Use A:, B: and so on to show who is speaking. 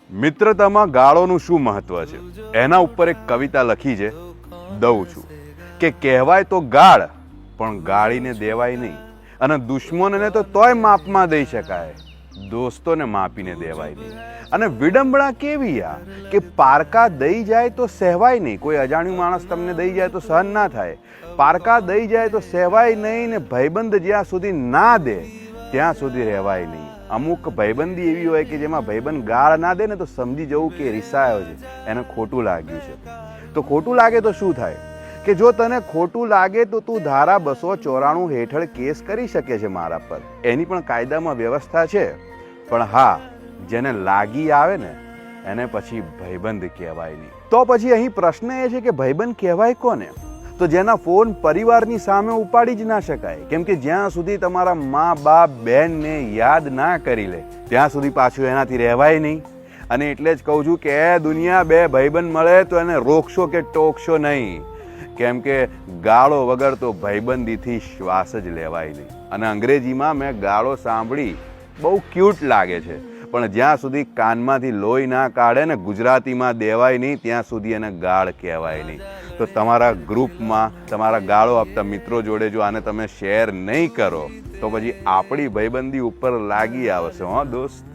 A: મિત્રતામાં ગાળોનું શું મહત્વ છે એના ઉપર એક કવિતા લખી છે, દઉં છું કે કહેવાય તો ગાળ પણ ગાળીને દેવાય નહીં, અને દુશ્મનોને તો તોય માપમાં દઈ શકાય, દોસ્તોને માપીને દેવાય નહીં. અને વિડંબણા કેવી આ કે પારકા દઈ જાય તો સહેવાય નહીં. કોઈ અજાણ્યું માણસ તમને દઈ જાય તો સહન ના થાય, પારકા દઈ જાય તો સહેવાય નહીં, ને ભાઈબંધ જ્યાં સુધી ના દે ત્યાં સુધી રહેવાય નહીં. અમુક ભાઈબંધી એવી હોય કે જેમાં ભાઈબંધ ગાળ ના દે ને તો સમજી જવું કે રિસાયો છે, એને ખોટું લાગ્યું છે. તો ખોટું લાગે તો શું થાય કે જો તને ખોટું લાગે તો તું ધારા 294 હેઠળ કેસ કરી શકે છે મારા પર, એની પણ કાયદામાં વ્યવસ્થા છે. પણ હા, જેને લાગી આવે ને એને પછી ભાઈબંધ કહેવાય નહીં. તો પછી અહીં પ્રશ્ન એ છે કે ભાઈબંધ કહેવાય કોને? તો જેના ફોન પરિવારની સામે ઉપાડી જ ના શકાય, કેમ કે જ્યાં સુધી તમારા મા બાપ બહેનને યાદ ના કરી લે ત્યાં સુધી પાછું એનાથી રહેવાય નહીં. અને એટલે જ કહું છું કે દુનિયા બે ભાઈબંધ મળે તો એને રોકશો કે ટોકશો નહીં, કેમ કે ગાળો વગર તો ભાઈબંધીથી શ્વાસ જ લેવાય નહીં. અને અંગ્રેજીમાં મેં ગાળો સાંભળી, બહુ ક્યુટ લાગે છે, પણ જ્યાં સુધી કાનમાંથી લોહી ના કાઢે ને ગુજરાતીમાં દેવાય નહીં ત્યાં સુધી એને ગાળ કહેવાય નહીં. તો તમારા ગ્રુપમાં તમારા ગાળો આપતા મિત્રો જોડે જો આને તમે શેર નહીં કરો તો પછી આપણી ભાઈબંધી ઉપર લાગી આવશે હો દોસ્ત.